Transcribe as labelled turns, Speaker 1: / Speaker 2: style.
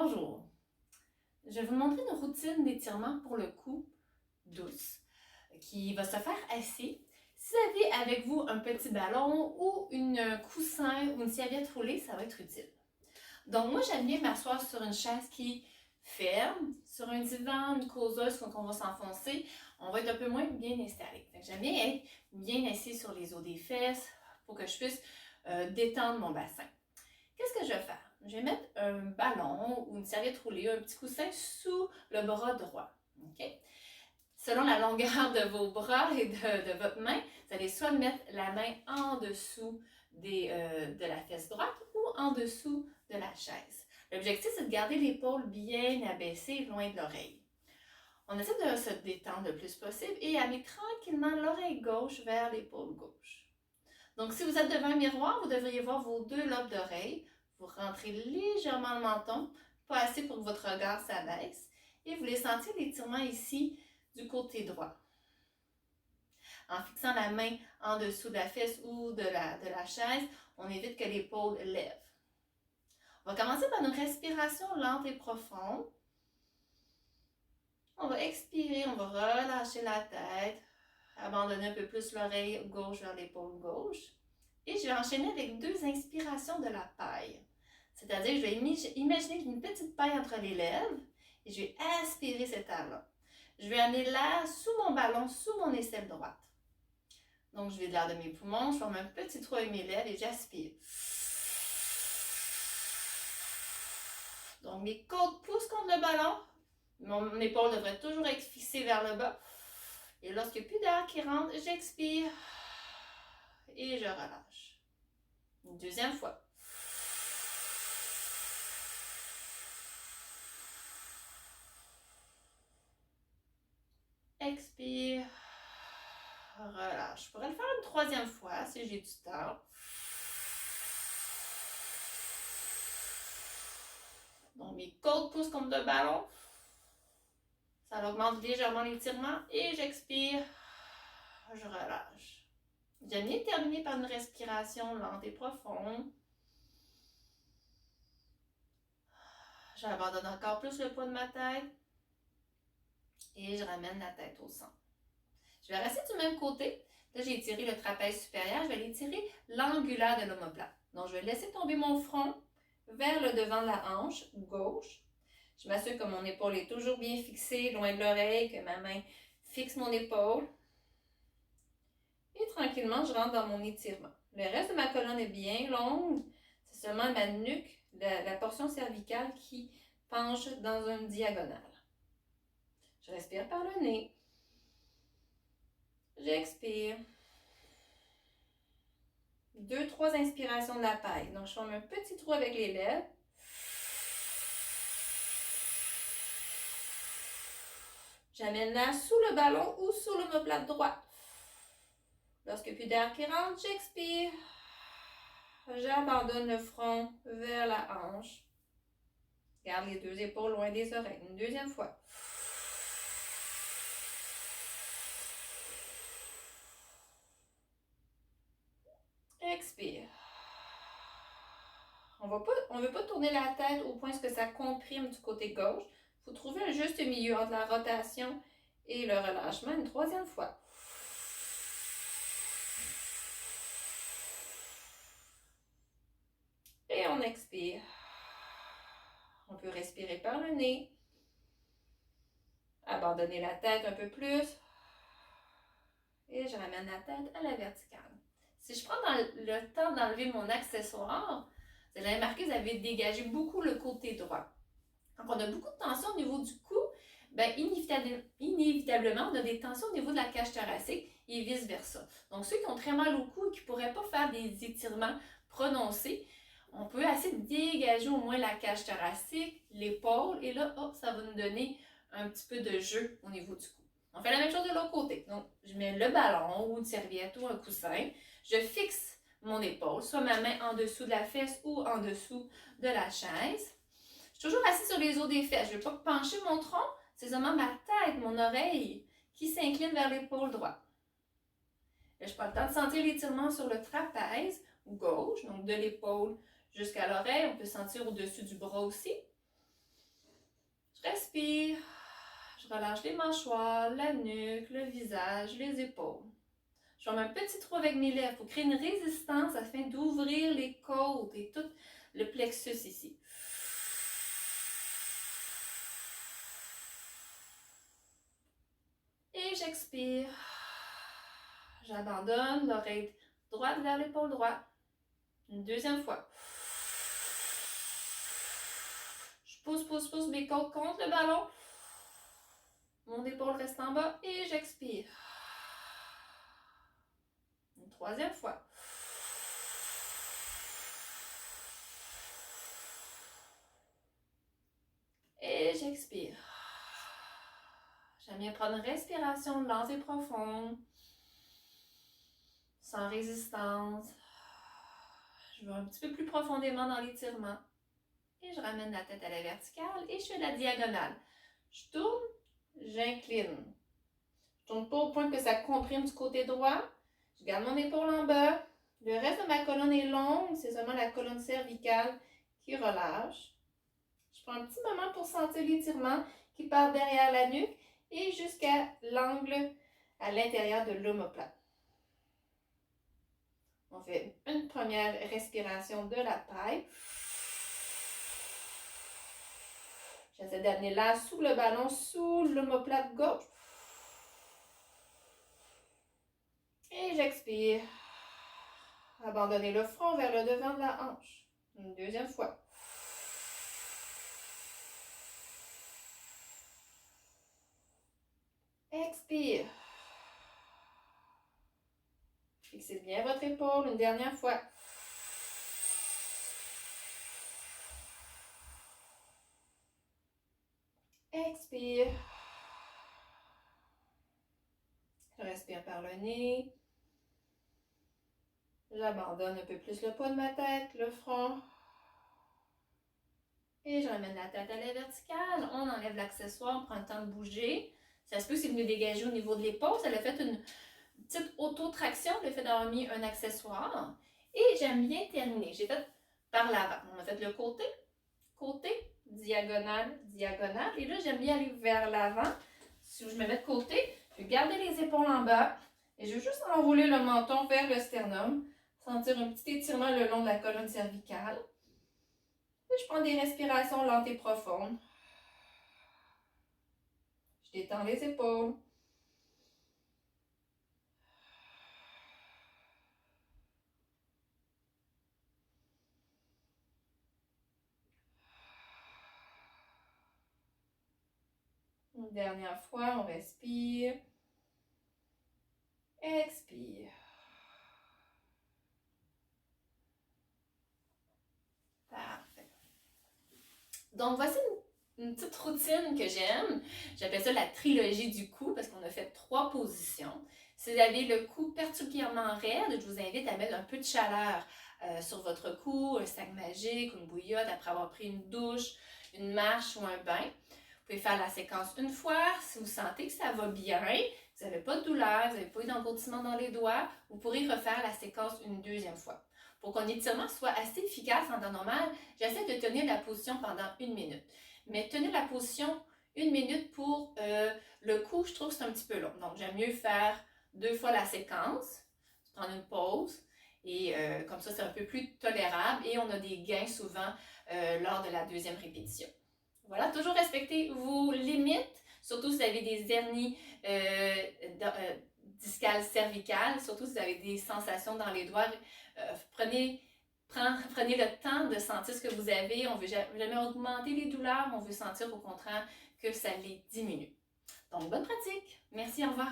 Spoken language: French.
Speaker 1: Bonjour, je vais vous montrer une routine d'étirement pour le cou douce qui va se faire assis. Si vous avez avec vous un petit ballon ou un coussin ou une serviette roulée, ça va être utile. Donc moi j'aime bien m'asseoir sur une chaise qui est ferme, sur un divan, une causeuse quand on va s'enfoncer, on va être un peu moins bien installé. J'aime bien être bien assis sur les os des fesses pour que je puisse détendre mon bassin. Qu'est-ce que je vais faire? Je vais mettre un ballon ou une serviette roulée, un petit coussin sous le bras droit. Okay? Selon la longueur de vos bras et de votre main, vous allez soit mettre la main en dessous de la fesse droite ou en dessous de la chaise. L'objectif, c'est de garder l'épaule bien abaissée, loin de l'oreille. On essaie de se détendre le plus possible et amener tranquillement l'oreille gauche vers l'épaule gauche. Donc, si vous êtes devant un miroir, vous devriez voir vos deux lobes d'oreille. Vous rentrez légèrement le menton, pas assez pour que votre regard s'abaisse. Et vous voulez sentir l'étirement ici du côté droit. En fixant la main en dessous de la fesse ou de la chaise, on évite que l'épaule lève. On va commencer par une respiration lente et profonde. On va expirer, on va relâcher la tête, abandonner un peu plus l'oreille gauche vers l'épaule gauche. Et je vais enchaîner avec deux inspirations de la paille. C'est-à-dire, je vais imaginer une petite paille entre les lèvres et je vais aspirer cet air-là. Je vais amener l'air sous mon ballon, sous mon aisselle droite. Donc, je vais de l'air de mes poumons, je forme un petit trou avec mes lèvres et j'aspire. Donc, mes côtes poussent contre le ballon. Mon épaule devrait toujours être fixée vers le bas. Et lorsqu'il n'y a plus d'air qui rentre, j'expire et je relâche. Une deuxième fois. Expire. Relâche. Je pourrais le faire une troisième fois si j'ai du temps. Donc, mes côtes poussent comme de ballon. Ça augmente légèrement l'étirement et j'expire. Je relâche. J'aime bien terminer par une respiration lente et profonde. J'abandonne encore plus le poids de ma tête et je ramène la tête au centre. Je vais rester du même côté. Là, j'ai étiré le trapèze supérieur. Je vais aller étirer l'angulaire de l'omoplate. Donc, je vais laisser tomber mon front vers le devant de la hanche gauche. Je m'assure que mon épaule est toujours bien fixée, loin de l'oreille, que ma main fixe mon épaule. Et tranquillement, je rentre dans mon étirement. Le reste de ma colonne est bien longue. C'est seulement ma nuque, la portion cervicale qui penche dans une diagonale. Je respire par le nez. J'expire. 2-3 inspirations de la paille. Donc, je forme un petit trou avec les lèvres. J'amène l'air sous le ballon ou sous l'omoplate droite. Lorsqu'il n'y a plus d'air qui rentre, j'expire. J'abandonne le front vers la hanche. Garde les deux épaules loin des oreilles. Une deuxième fois. Expire. On ne veut pas tourner la tête au point que ça comprime du côté gauche. Il faut trouver un juste milieu entre la rotation et le relâchement. Une troisième fois. Et on expire. On peut respirer par le nez. Abandonner la tête un peu plus. Et je ramène la tête à la verticale. Si je prends le temps d'enlever mon accessoire, vous allez remarquer que vous avez dégagé beaucoup le côté droit. Donc, on a beaucoup de tension au niveau du cou. Bien, inévitablement, on a des tensions au niveau de la cage thoracique et vice-versa. Donc, ceux qui ont très mal au cou et qui ne pourraient pas faire des étirements prononcés, on peut essayer de dégager au moins la cage thoracique, l'épaule, et là, hop, ça va nous donner un petit peu de jeu au niveau du cou. On fait la même chose de l'autre côté. Donc, je mets le ballon ou une serviette ou un coussin. Je fixe mon épaule, soit ma main en dessous de la fesse ou en dessous de la chaise. Je suis toujours assise sur les os des fesses. Je ne vais pas pencher mon tronc. C'est seulement ma tête, mon oreille qui s'incline vers l'épaule droite. Là, je prends le temps de sentir l'étirement sur le trapèze gauche, donc de l'épaule jusqu'à l'oreille. On peut sentir au-dessus du bras aussi. j'expire, je relâche les mâchoires, la nuque, le visage, les épaules. Je forme un petit trou avec mes lèvres pour créer une résistance afin d'ouvrir les côtes et tout le plexus ici. Et j'expire. J'abandonne l'oreille droite vers l'épaule droite. Une deuxième fois. Je pousse mes côtes contre le ballon. Mon épaule reste en bas et j'expire. Une troisième fois. Et j'expire. J'aime bien prendre une respiration lente et profonde, sans résistance. Je vais un petit peu plus profondément dans l'étirement. Et je ramène la tête à la verticale et je fais la diagonale. Je tourne, j'incline. Je tourne pas au point que ça comprime du côté droit. Je garde mon épaule en bas. Le reste de ma colonne est longue, c'est seulement la colonne cervicale qui relâche. Je prends un petit moment pour sentir l'étirement qui part derrière la nuque et jusqu'à l'angle à l'intérieur de l'omoplate. On fait une première respiration de la taille. J'essaie d'amener l'air sous le ballon, sous l'omoplate gauche. Et j'expire. Abandonnez le front vers le devant de la hanche. Une deuxième fois. Expire. Fixez bien votre épaule une dernière fois. Expire. Je respire par le nez. J'abandonne un peu plus le poids de ma tête, le front. Et je ramène la tête à la verticale. On enlève l'accessoire, on prend le temps de bouger. Ça se peut si vous me dégagez au niveau de l'épaule. Ça a fait une petite auto-traction, le fait d'avoir mis un accessoire. Et j'aime bien terminer. J'ai fait par l'avant. On a fait le côté, côté, diagonale, diagonale. Et là, j'aime bien aller vers l'avant. Si je me mets de côté, je vais garder les épaules en bas. Et je vais juste enrouler le menton vers le sternum. Sentir un petit étirement le long de la colonne cervicale. Et je prends des respirations lentes et profondes. Je détends les épaules. Une dernière fois, on respire. Expire. Parfait. Donc, voici une petite routine que j'aime. J'appelle ça la trilogie du cou parce qu'on a fait 3 positions. Si vous avez le cou particulièrement raide, je vous invite à mettre un peu de chaleur sur votre cou, un sac magique, une bouillotte après avoir pris une douche, une marche ou un bain. Vous pouvez faire la séquence une fois. Si vous sentez que ça va bien, vous n'avez pas de douleur, vous n'avez pas eu d'engourdissement dans les doigts, vous pourrez refaire la séquence une deuxième fois. Pour qu'un étirement soit assez efficace en temps normal, j'essaie de tenir la position pendant 1 minute. Mais tenir la position 1 minute pour le cou, je trouve que c'est un petit peu long. Donc, j'aime mieux faire 2 fois la séquence, prendre une pause, et comme ça, c'est un peu plus tolérable et on a des gains souvent lors de la deuxième répétition. Voilà, toujours respecter vos limites, surtout si vous avez des hernies discales cervicales, surtout si vous avez des sensations dans les doigts. Prenez le temps de sentir ce que vous avez. On ne veut jamais augmenter les douleurs, on veut sentir au contraire que ça les diminue. Donc, bonne pratique. Merci, au revoir.